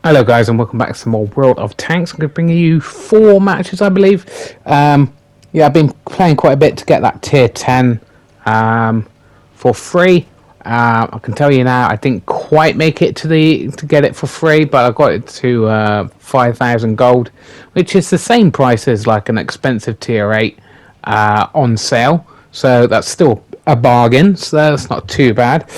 Hello guys and welcome back to some more World of Tanks. I'm going to bring you 4 matches I believe. Yeah, I've been playing quite a bit to get that tier 10 for free. I can tell you now I didn't quite make it to get it for free, but I got it to 5,000 gold, which is the same price as like an expensive tier 8 on sale. So that's still a bargain, so that's not too bad.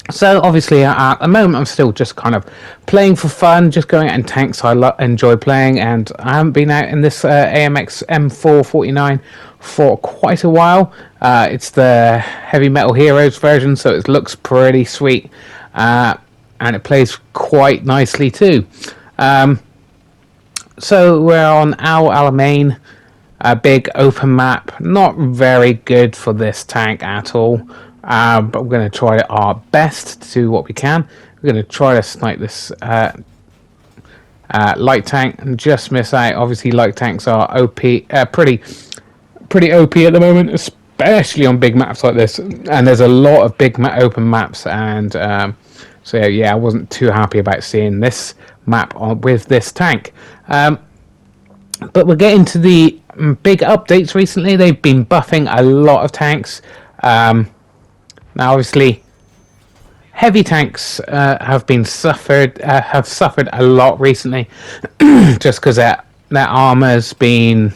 So obviously at the moment I'm still just kind of playing for fun, just going out in tanks I enjoy playing, and I haven't been out in this AMX M449 for quite a while. It's the Heavy Metal Heroes version, so it looks pretty sweet, and it plays quite nicely too. So we're on Al Alamein, a big open map, not very good for this tank at all. But we're going to try our best to do what we can. We're going to try to snipe this light tank and just miss out. Obviously, light tanks are OP, pretty OP at the moment, especially on big maps like this. And there's a lot of big open maps, and so yeah, I wasn't too happy about seeing this map with this tank. But we're getting to the big updates recently. They've been buffing a lot of tanks. Now, obviously, heavy tanks have suffered a lot recently, just because their armor's been.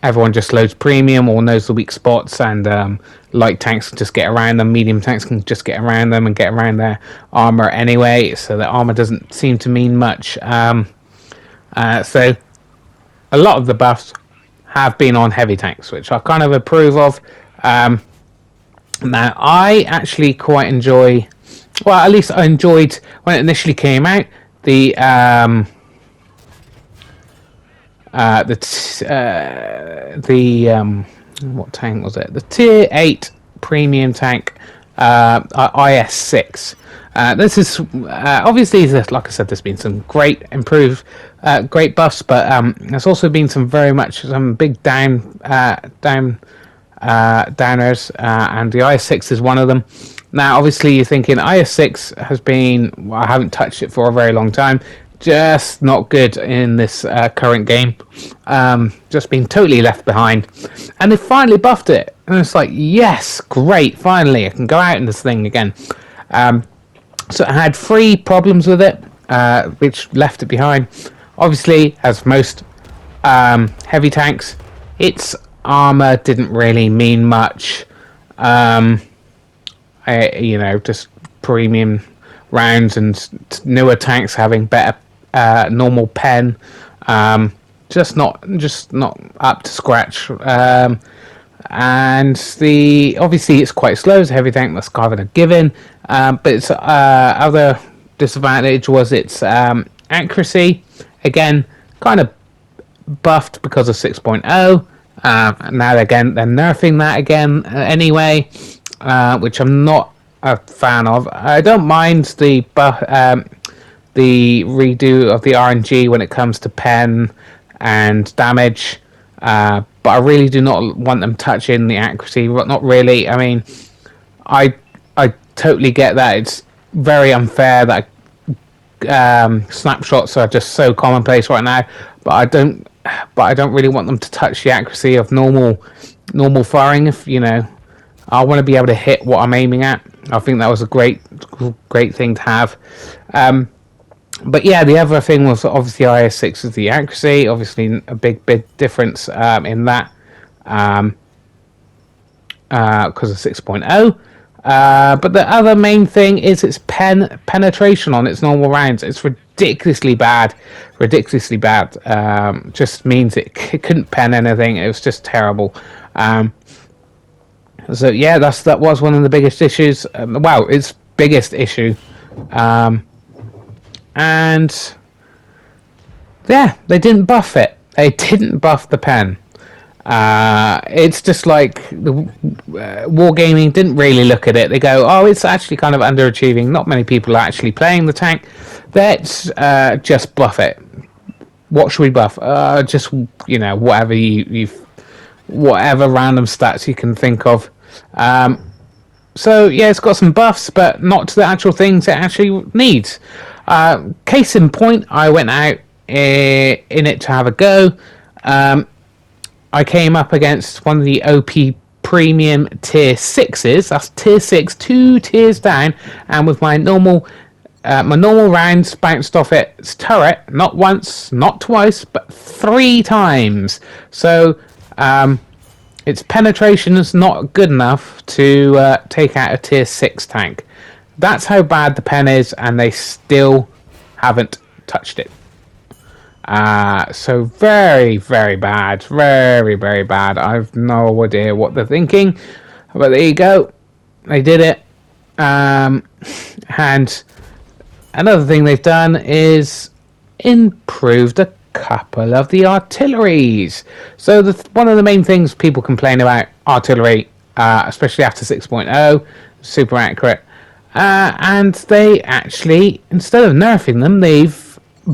Everyone just loads premium or knows the weak spots, and light tanks can just get around them. Medium tanks can just get around them and get around their armor anyway. So the armor doesn't seem to mean much. So a lot of the buffs have been on heavy tanks, which I kind of approve of. Now, I actually quite enjoy, well, at least I enjoyed when it initially came out, the what tank was it? The tier 8 premium tank, IS6. This is obviously, like I said, there's been some great buffs, but there's also been some big downers, and the IS6 is one of them. Now, obviously, you're thinking IS6 has been, well, I haven't touched it for a very long time, just not good in this current game, just been totally left behind, and they finally buffed it, and it's like, yes, great, finally, I can go out in this thing again. So I had 3 problems with it, which left it behind. Obviously, as most heavy tanks, its armor didn't really mean much. Just premium rounds and newer tanks having better normal pen, just not up to scratch. And obviously it's quite slow as a heavy tank, that's kind of a given. But its other disadvantage was its accuracy. Again, kind of buffed because of 6.0. Now again, they're nerfing that again anyway, which I'm not a fan of. I don't mind the redo of the RNG when it comes to pen and damage, but I really do not want them touching the accuracy. Not really. I mean, I totally get that it's very unfair that snapshots are just so commonplace right now, but I don't really want them to touch the accuracy of normal firing. If I want to be able to hit what I'm aiming at. I think that was a great thing to have. But yeah, the other thing was obviously IS6 is the accuracy. Obviously, a big difference in that because of 6.0. But the other main thing is its penetration on its normal rounds. It's ridiculously bad. Just means it couldn't pen anything. It was just terrible. So yeah, that was one of the biggest issues. Its biggest issue. And yeah, they didn't buff it. They didn't buff the pen. It's just like the Wargaming didn't really look at it. They go, oh, it's actually kind of underachieving. Not many people are actually playing the tank. Let's just buff it. What should we buff? Just whatever whatever random stats you can think of. So yeah, it's got some buffs, but not to the actual things it actually needs. Case in point, I went out in it to have a go. I came up against one of the OP premium tier 6s. That's tier 6, 2 tiers down, and with my normal rounds bounced off its turret, not once, not twice, but 3 times. So its penetration is not good enough to take out a tier 6 tank. That's how bad the pen is, and they still haven't touched it. So very, very bad. Very, very bad. I've no idea what they're thinking. But there you go. They did it. And another thing they've done is improved a couple of the artilleries. So one of the main things people complain about artillery, especially after 6.0, super accurate. And they actually, instead of nerfing them, they've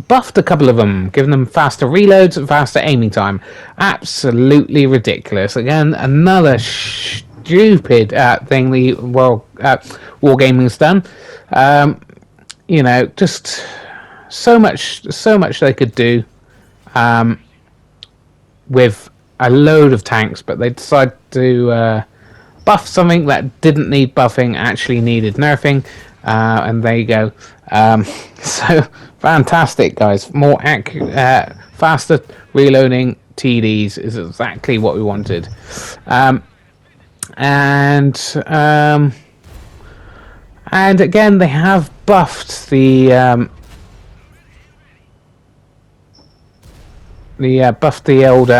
buffed a couple of them, giving them faster reloads and faster aiming time. Absolutely ridiculous. Again, another stupid thing the Wargaming's done. Just so much they could do with a load of tanks, but they decided to buff something that didn't need buffing, actually needed nerfing, and there you go. So fantastic, guys. More faster reloading TDs is exactly what we wanted. And again, they have buffed the old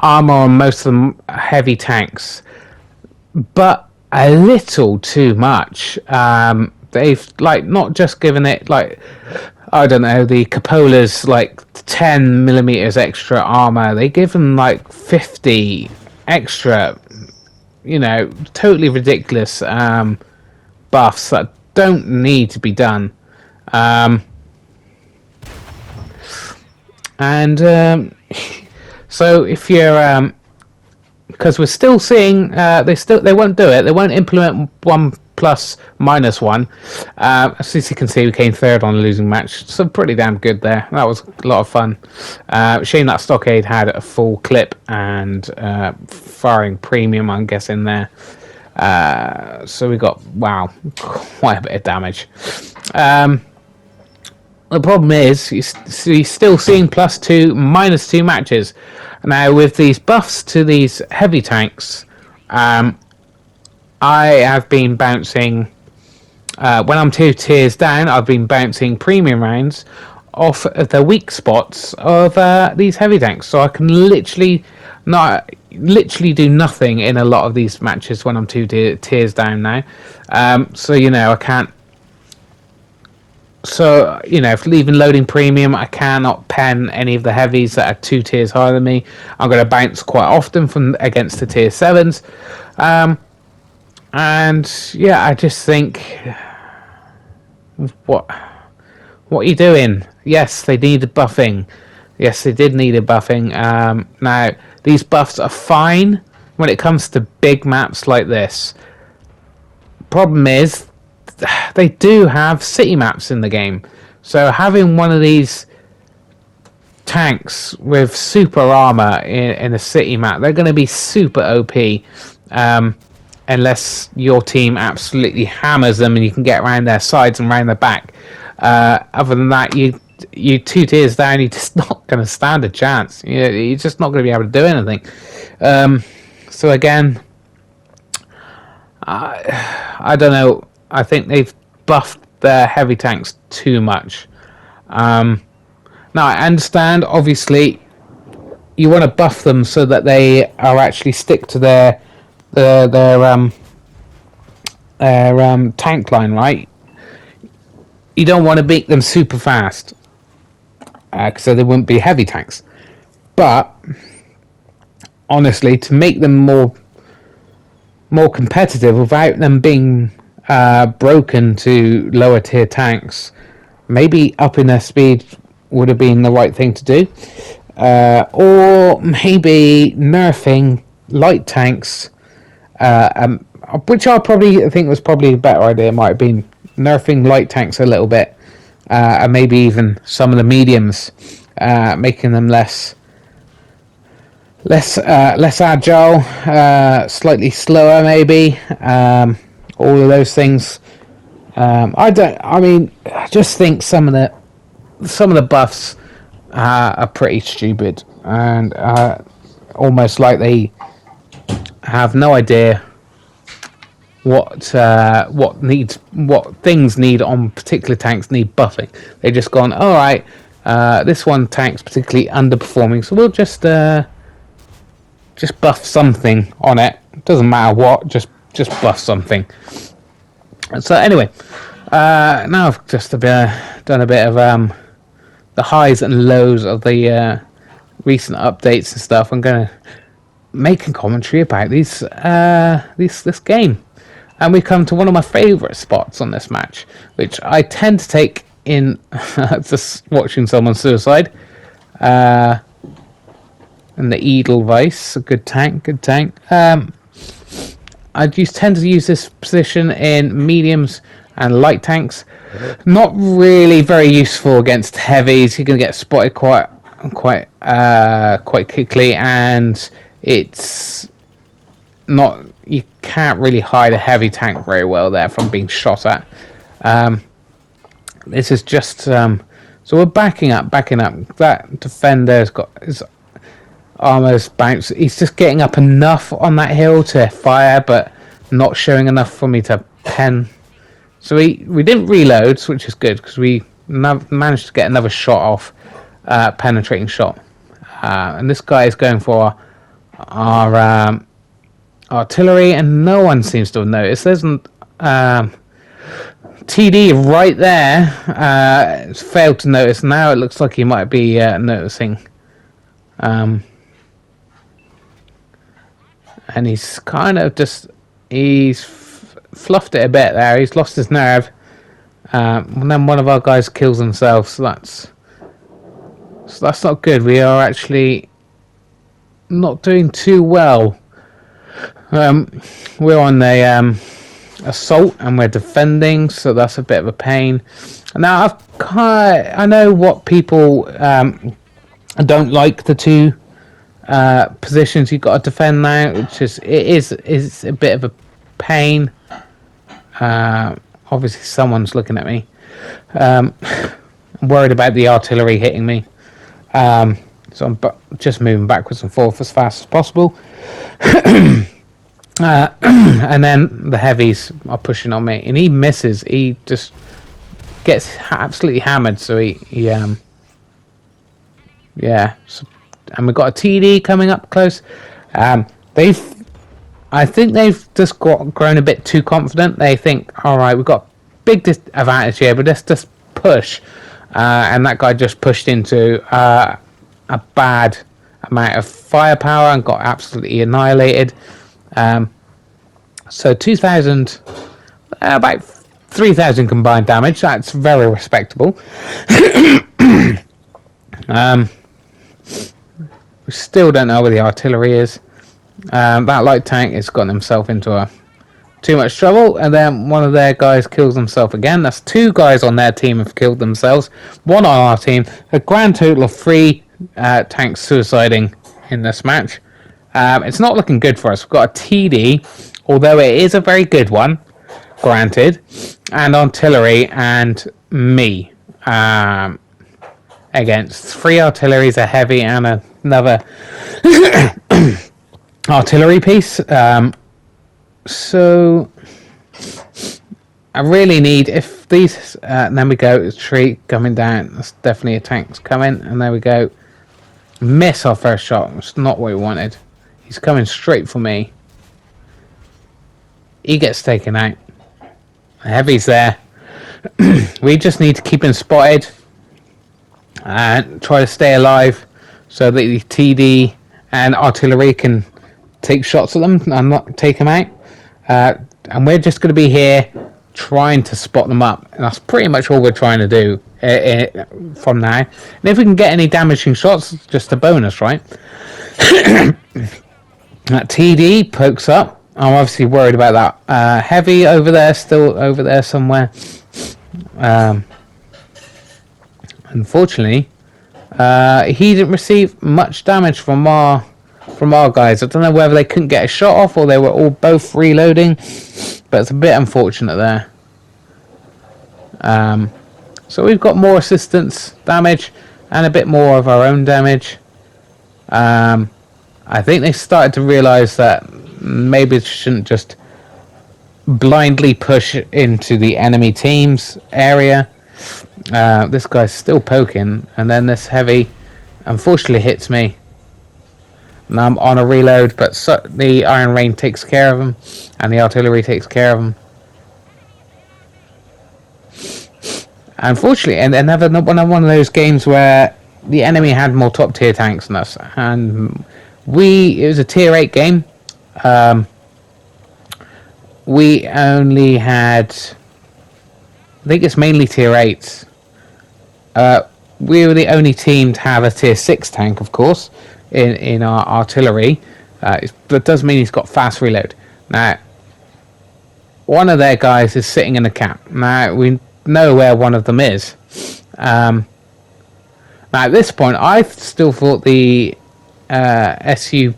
armor on most of the heavy tanks, but a little too much. They've not just given it I don't know, the Cupola's 10 millimeters extra armor. They give them 50 extra, totally ridiculous buffs that don't need to be done. So if you're because we're still seeing they won't do it. They won't implement 1 plus minus 1. As you can see, we came third on a losing match, so pretty damn good there. That was a lot of fun. Shame that Stockade had a full clip and firing premium, I'm guessing there. So we got quite a bit of damage. The problem is you're still seeing +2, -2 matches. Now with these buffs to these heavy tanks, I have been bouncing, when I'm 2 tiers down, I've been bouncing premium rounds off of the weak spots of these heavy tanks. So I can literally do nothing in a lot of these matches when I'm 2 tiers down now. So, I can't. So, if leaving loading premium, I cannot pen any of the heavies that are 2 tiers higher than me. I'm going to bounce quite often from against the tier 7s. And yeah, I just think, what are you doing? Yes, they needed buffing. Yes, they did need a buffing. Now, these buffs are fine when it comes to big maps like this. Problem is, they do have city maps in the game. So having one of these tanks with super armor in a city map, they're going to be super OP. Unless your team absolutely hammers them and you can get around their sides and around their back. Other than that, you 2 tiers down, you're just not going to stand a chance. You're just not going to be able to do anything. So again, I don't know. I think they've buffed their heavy tanks too much. Now I understand, obviously, you want to buff them so that they are actually stick to their tank line, right? You don't want to make them super fast, so they wouldn't be heavy tanks. But honestly, to make them more competitive without them being broken to lower tier tanks, maybe upping their speed would have been the right thing to do, or maybe nerfing light tanks. Which I think was probably a better idea. Might have been nerfing light tanks a little bit, and maybe even some of the mediums, making them less agile, slightly slower, maybe. All of those things. I just think some of the buffs are pretty stupid, and almost like they have no idea what things need on particular tanks need buffing. They just gone, all right, this one tank's particularly underperforming, so we'll just buff something on it. Doesn't matter what, just buff something. So anyway, now I've just done a bit of the highs and lows of the recent updates and stuff. I'm going to make a commentary about this game. And we come to one of my favourite spots on this match, which I tend to take in just watching someone suicide. And the Edelweiss, a good tank. I tend to use this position in mediums and light tanks. Not really very useful against heavies. You're going to get spotted quite quickly, and it's not. You can't really hide a heavy tank very well there from being shot at. This is just so we're backing up. That defender's got his armor's bounced. He's just getting up enough on that hill to fire, but not showing enough for me to pen. So we didn't reload, which is good because we managed to get another shot off, penetrating shot. And this guy is going for our artillery, and no one seems to have noticed. There's TD right there. Failed to notice. Now it looks like he might be noticing. And he's kind of just fluffed it a bit there. He's lost his nerve. And then one of our guys kills himself. So that's not good. We are actually not doing too well. We're on the assault and we're defending, so that's a bit of a pain. Now I know what people don't like the two positions you've got to defend now, which is a bit of a pain. Obviously someone's looking at me. I'm worried about the artillery hitting me, so I'm just moving backwards and forth as fast as possible. And then the heavies are pushing on me, and he misses. He just gets absolutely hammered. So yeah. So, and we've got a TD coming up close. I think they've just grown a bit too confident. They think, all right, we've got big advantage here, but let's just push. And that guy just pushed into a bad amount of firepower and got absolutely annihilated. So 2,000, about 3,000 combined damage. That's very respectable. We still don't know where the artillery is. That light tank has gotten himself into too much trouble, and then one of their guys kills himself again. That's two guys on their team have killed themselves. One on our team. A grand total of 3 tanks suiciding in this match. It's not looking good for us. We've got a TD, although it is a very good one, granted, and artillery and me against 3 artilleries, a heavy and another artillery piece. So I really need, if these, and then we go, a tree coming down. That's definitely a tank's coming, and there we go. Miss our first shot. It's not what we wanted. He's coming straight for me. He gets taken out. The heavy's there. We just need to keep him spotted and try to stay alive so that the TD and artillery can take shots at them and not take them out. And we're just going to be here trying to spot them up. And that's pretty much all we're trying to do from now. And if we can get any damaging shots, it's just a bonus, right? That TD pokes up. I'm obviously worried about that heavy over there, still over there somewhere. Um, unfortunately, he didn't receive much damage from our guys. I don't know whether they couldn't get a shot off or they were all both reloading, but it's a bit unfortunate there. So we've got more assistance damage and a bit more of our own damage. I think they started to realise that maybe it shouldn't just blindly push into the enemy team's area. This guy's still poking, and then this heavy unfortunately hits me. And I'm on a reload, but the Iron Rain takes care of him, and the artillery takes care of him. Unfortunately, and another one of those games where the enemy had more top tier tanks than us, and it was a tier 8 game. We only had, I think it's mainly tier 8s. We were the only team to have a tier 6 tank, of course, in our artillery. That does mean he's got fast reload. Now, one of their guys is sitting in a camp. Now, we know where one of them is. Now, at this point, I still thought the SU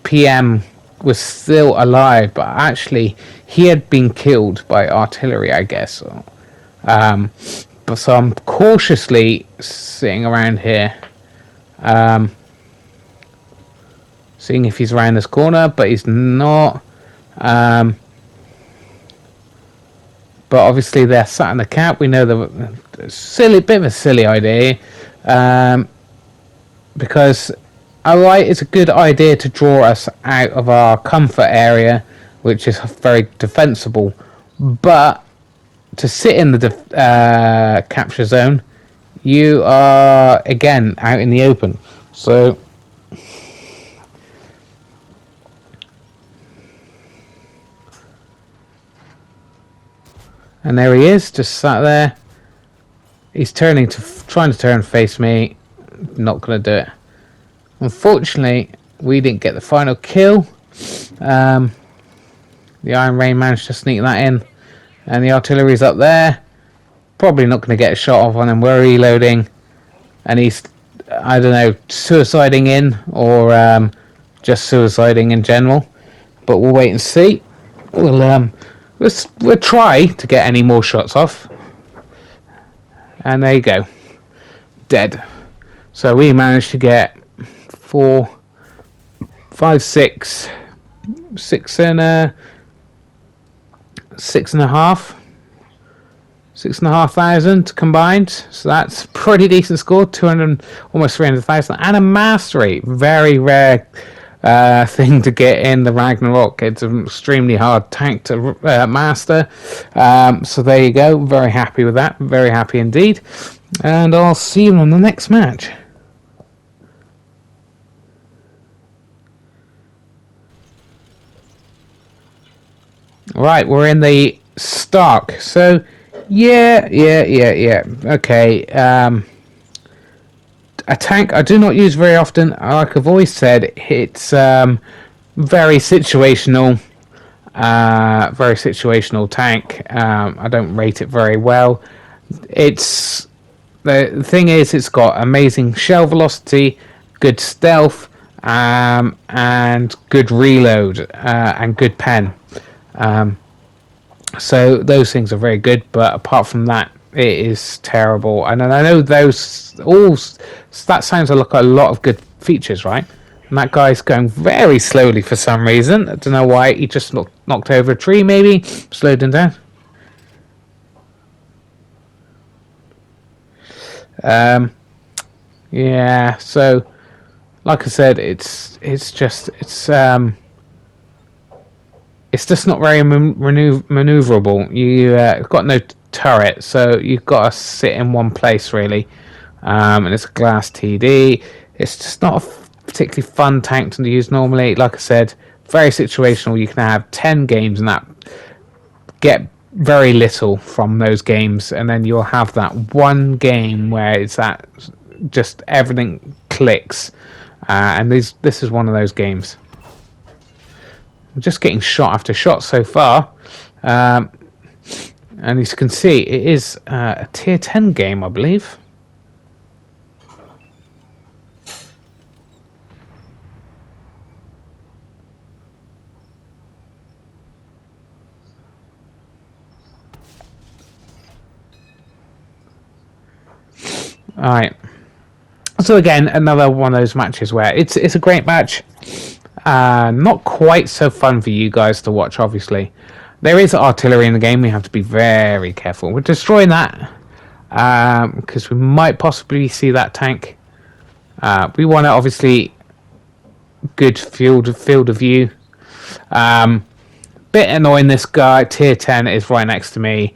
PM was still alive, but actually he had been killed by artillery, I guess. But so I'm cautiously sitting around here, seeing if he's around this corner, but he's not. But obviously they're sat in the camp. We know the bit of a silly idea, because alright, it's a good idea to draw us out of our comfort area, which is very defensible, but to sit in the capture zone, you are again out in the open. So and there he is, just sat there. He's trying to turn and face me. Not going to do it. Unfortunately, we didn't get the final kill. The Iron Rain managed to sneak that in. And the artillery's up there. Probably not going to get a shot off on him. We're reloading. And he's, I don't know, suiciding in. Or just suiciding in general. But we'll wait and see. We'll try to get any more shots off. And there you go. Dead. So we managed to get 4, 5, 6 and 6,500 combined. So that's pretty decent score. 200, almost 300,000, and a mastery. Very rare thing to get in the Ragnarok. It's an extremely hard tank to master. So there you go. Very happy with that. Very happy indeed. And I'll see you on the next match. Right, we're in the Stark. So, yeah. Okay. A tank I do not use very often. Like I've always said, it's very situational. Very situational tank. I don't rate it very well. The thing is, it's got amazing shell velocity, good stealth, and good reload, and good pen. So those things are very good, but apart from that, it is terrible. And I know that sounds like a lot of good features, right? And that guy's going very slowly for some reason. I don't know why. He just knocked over a tree, maybe slowed him down. Yeah. So, like I said, it's just not very maneuverable. You've got no turret, so you've got to sit in one place really. And it's a glass TD. It's just not a particularly fun tank to use normally. Like I said, very situational. You can have 10 games and that get very little from those games, and then you'll have that one game where it's that just everything clicks. And this is one of those games. I'm just getting shot after shot so far. And as you can see, it is a tier 10 game, I believe. Alright. So again, another one of those matches where it's a great match. Not quite so fun for you guys to watch, obviously. There is artillery in the game. We have to be very careful. We're destroying that because we might possibly see that tank. We want to obviously good field of view. Bit annoying. This guy tier 10 is right next to me.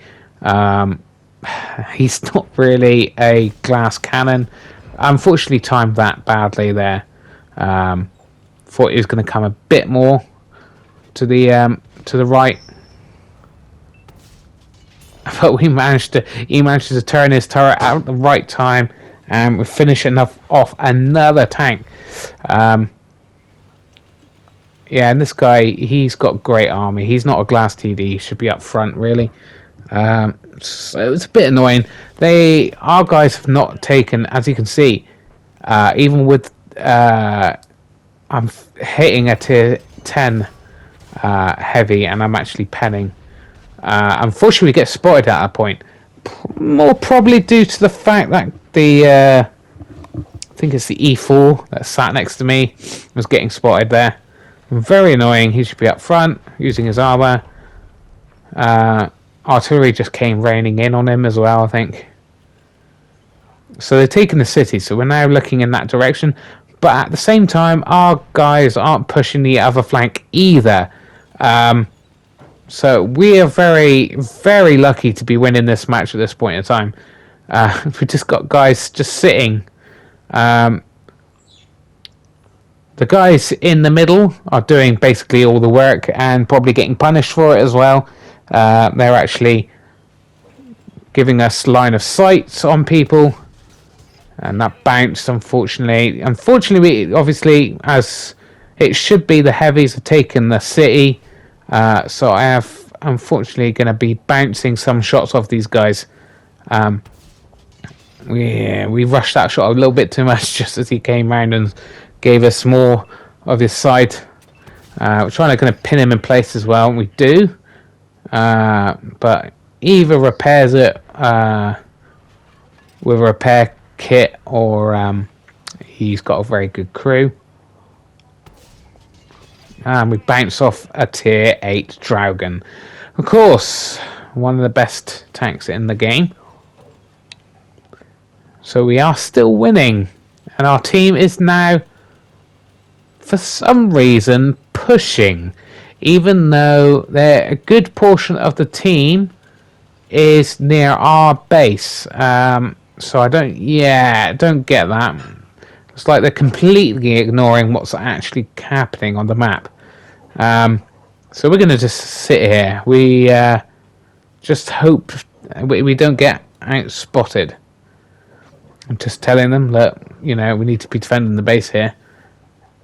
He's not really a glass cannon. Unfortunately, timed that badly there. Thought he was going to come a bit more to the right, but he managed to turn his turret out at the right time, and we finish off another tank. Yeah, and this guy, he's got great army. He's not a glass TD. He should be up front, really. So it's a bit annoying. Our guys have not taken, as you can see, even with I'm hitting a tier 10 heavy, and I'm actually penning. Unfortunately, we get spotted at that point. More probably due to the fact that I think it's the E4 that sat next to me was getting spotted there. Very annoying. He should be up front using his armor. Artillery just came raining in on him as well, I think. So they're taking the city, so we're now looking in that direction. But at the same time, our guys aren't pushing the other flank either. So we are very, very lucky to be winning this match at this point in time. We just got guys just sitting. The guys in the middle are doing basically all the work and probably getting punished for it as well. They're actually giving us line of sight on people. And that bounced, unfortunately. Unfortunately, obviously, as it should be, the heavies have taken the city. So I have, unfortunately, going to be bouncing some shots off these guys. We rushed that shot a little bit too much just as he came round and gave us more of his side. We're trying to kind of pin him in place as well. We do. But either repairs it with a repair kit, or he's got a very good crew. And we bounce off a tier 8 Dragon. Of course, one of the best tanks in the game. So we are still winning. And our team is now, for some reason, pushing. Even though a good portion of the team is near our base. So I don't get that. It's like they're completely ignoring what's actually happening on the map. So we're going to just sit here. We just hope we don't get out spotted. I'm just telling them that, we need to be defending the base here.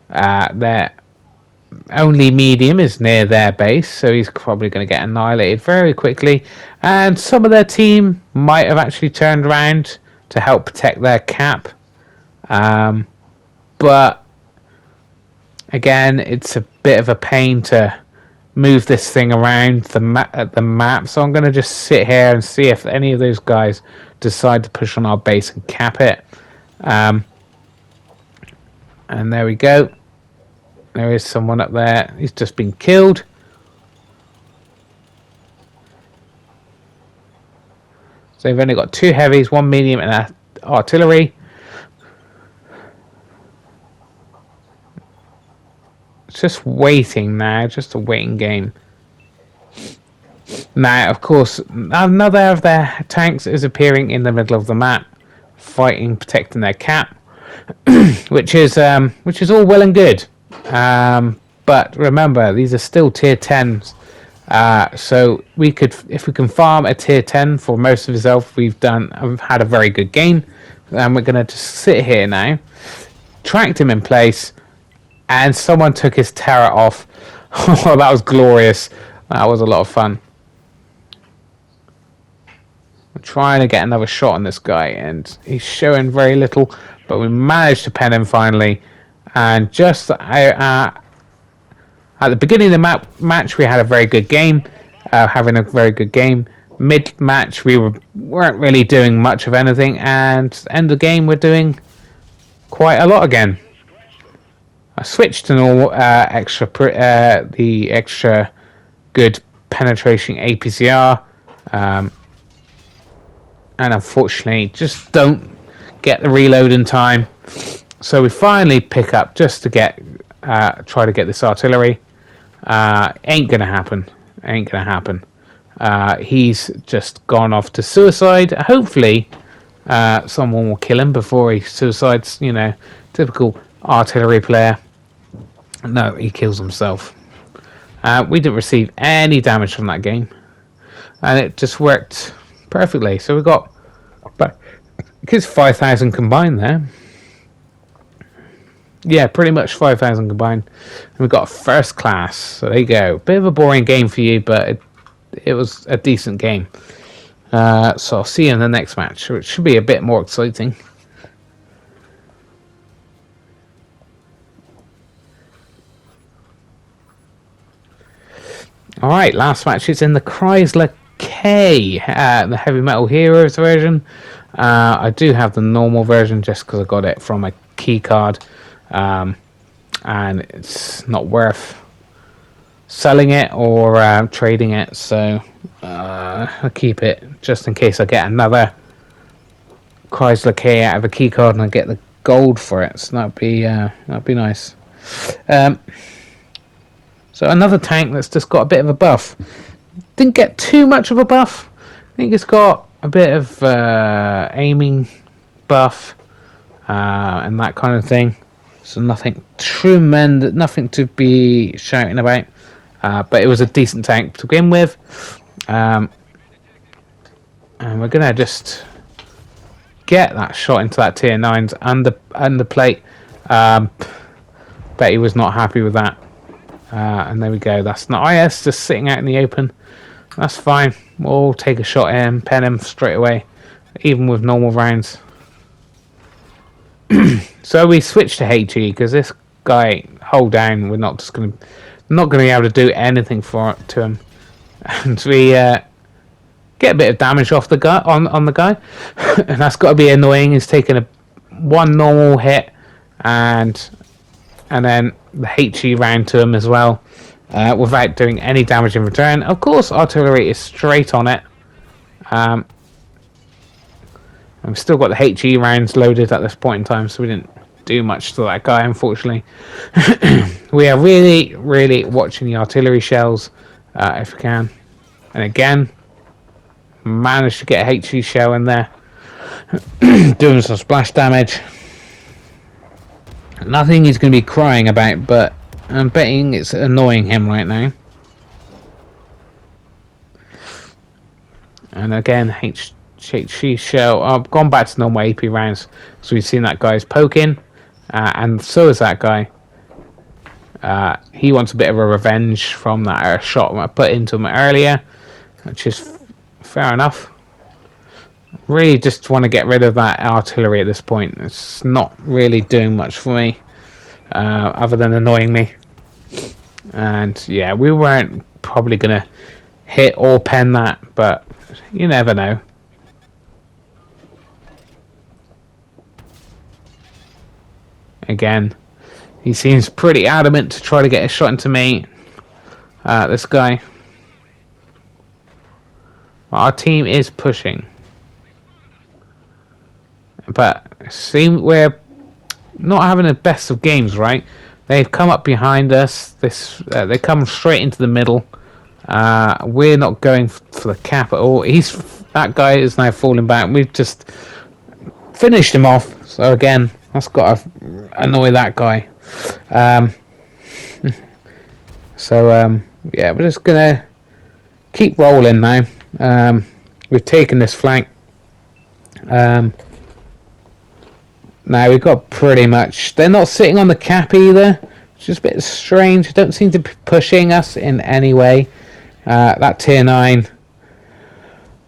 Their only medium is near their base, so he's probably going to get annihilated very quickly. And some of their team might have actually turned around to help protect their cap. But again, it's a bit of a pain to move this thing around the map. So I'm going to just sit here and see if any of those guys decide to push on our base and cap it. And there we go. There is someone up there. He's just been killed. So they've only got 2 heavies, 1 medium, and an artillery. It's just waiting now, just a waiting game. Now, of course, another of their tanks is appearing in the middle of the map, fighting, protecting their cap, which is all well and good. But remember, these are still tier 10s. So we could, if we can farm a tier 10 for most of his health, we've had a very good game. And we're going to just sit here now, tracked him in place, and someone took his turret off. Oh, that was glorious. That was a lot of fun. trying to get another shot on this guy, and he's showing very little, but we managed to pen him finally. And just at the beginning of the match, we had a very good game, having a very good game. Mid-match, we weren't really doing much of anything, and end of the game, we're doing quite a lot again. I switched to normal, the extra good penetration APCR, and unfortunately just don't get the reload in time. So we finally pick up just to try to get this artillery. Ain't gonna happen. He's just gone off to suicide. Hopefully someone will kill him before he suicides. You know, typical artillery player. No, he kills himself. We didn't receive any damage from that game, and it just worked perfectly. So we got, but because 5,000 combined there. Yeah, pretty much 5,000 combined. And we got first class. So there you go. Bit of a boring game for you, but it was a decent game. So I'll see you in the next match, which should be a bit more exciting. Alright, last match is in the Chrysler K, the Heavy Metal Heroes version. I do have the normal version just because I got it from a key card. And it's not worth selling it or trading it, so I'll keep it just in case I get another Chrysler K out of a key card and I get the gold for it. So that'd be nice. So another tank that's just got a bit of a buff. Didn't get too much of a buff. I think it's got a bit of aiming buff and that kind of thing. So nothing tremendous, nothing to be shouting about. But it was a decent tank to begin with. And we're going to just get that shot into that tier 9's under plate. Bet he was not happy with that. And there we go. That's not IS just sitting out in the open. That's fine. We'll take a shot at him, pen him straight away, even with normal rounds. So we switched to HE because this guy, hold down, we're not going to be able to do anything to him, and we get a bit of damage off the guy on the guy, and that's got to be annoying. He's taking one normal hit, and then the HE round to him as well, without doing any damage in return. Of course, artillery is straight on it. And we've still got the HE rounds loaded at this point in time, so we didn't do much to that guy, unfortunately. We are really, really watching the artillery shells, if we can. And again, managed to get a HE shell in there, doing some splash damage. Nothing he's going to be crying about, but I'm betting it's annoying him right now. And again, HE shell. I've gone back to normal AP rounds, so we've seen that guy's poking, and so is that guy. He wants a bit of a revenge from that shot I put into him earlier, which is fair enough. Really just want to get rid of that artillery at this point. It's not really doing much for me, other than annoying me. And yeah, we weren't probably going to hit or pen that, but you never know. Again, he seems pretty adamant to try to get a shot into me. This guy. Our team is pushing, but we're not having the best of games, right? They've come up behind us. They come straight into the middle. We're not going for the cap at all. That guy is now falling back. We've just finished him off. So again, that's got to annoy that guy. Yeah, we're just gonna keep rolling now. We've taken this flank. Now we've got pretty much. They're not sitting on the cap either, which is a bit strange. They don't seem to be pushing us in any way. That tier 9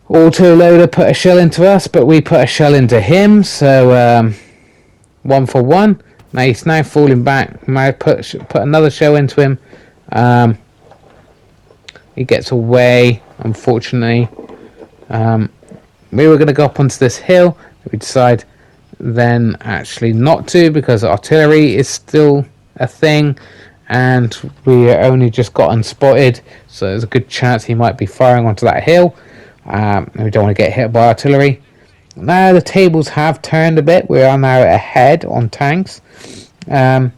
Autoloader put a shell into us, but we put a shell into him, so 1-for-1. Now he's now falling back. Might put another shell into him. He gets away, unfortunately. We were going to go up onto this hill. We decide then actually not to, because artillery is still a thing, and we only just got unspotted, so there's a good chance he might be firing onto that hill. We don't want to get hit by artillery. Now the tables have turned a bit. We are now ahead on tanks. There's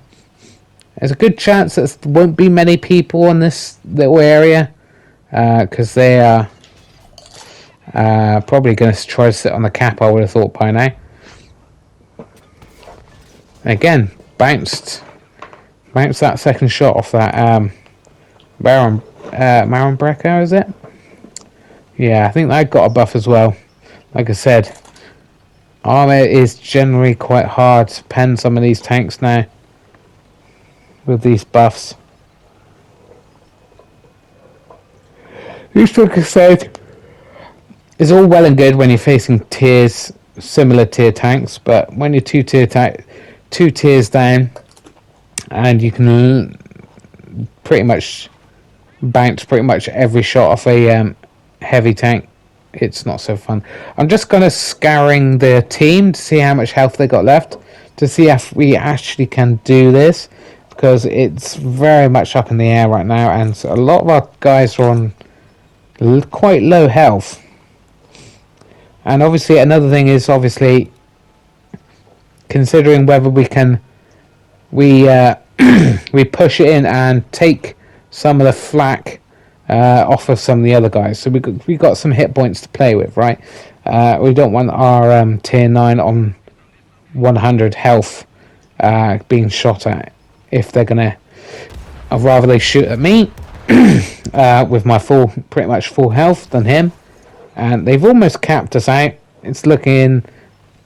a good chance that there won't be many people on this little area, because they are probably going to try to sit on the cap, I would have thought by now. Again, bounced that second shot off that Maron Brecker, is it? Yeah, I think that got a buff as well. Like I said, armor is generally quite hard to pen some of these tanks now with these buffs. Like I said, it's all well and good when you're facing similar tier tanks, but when you're two tiers down, and you can pretty much bounce pretty much every shot off a heavy tank, it's not so fun. I'm just going to scouring the team to see how much health they got left, to see if we actually can do this, because it's very much up in the air right now, and so a lot of our guys are on quite low health. And obviously another thing is obviously considering whether we can we push it in and take some of the flak off of some of the other guys, so we got some hit points to play with, right? We don't want our tier 9 on 100 health being shot at if they're gonna. I'd rather they shoot at me with my pretty much full health than him. And they've almost capped us out. It's looking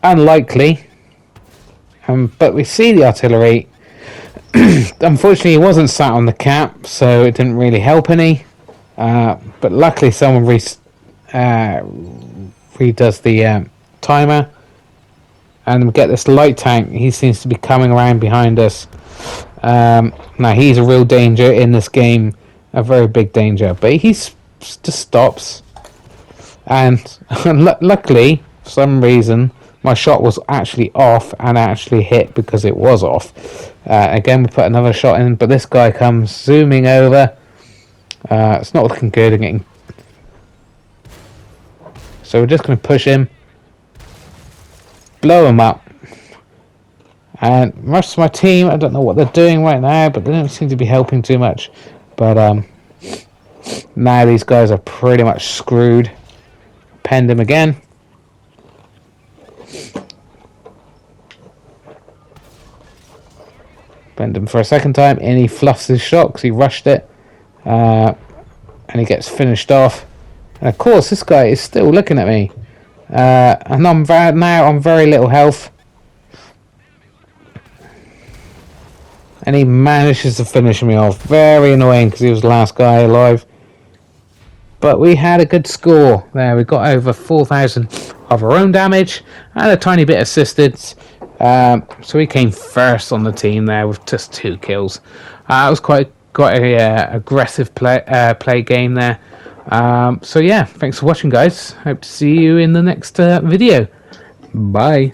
unlikely. But we see the artillery. Unfortunately, it wasn't sat on the cap, so it didn't really help any. But luckily, someone redoes the timer. And we get this light tank. He seems to be coming around behind us. Now, he's a real danger in this game. A very big danger. But he just stops. And luckily, for some reason, my shot was actually off and actually hit because it was off. Again, we put another shot in, but this guy comes zooming over. It's not looking good again. So we're just going to push him, blow him up. And most of my team, I don't know what they're doing right now, but they don't seem to be helping too much. But now these guys are pretty much screwed. Penned him again. Penned him for a second time, and he fluffs his shot because he rushed it. And he gets finished off. And of course, this guy is still looking at me. And I'm now on very little health. And he manages to finish me off. Very annoying because he was the last guy alive. But we had a good score there. We got over 4,000 of our own damage and a tiny bit assistance. So we came first on the team there with just 2 kills. It was quite a aggressive play game there. So yeah, thanks for watching, guys. Hope to see you in the next video. Bye.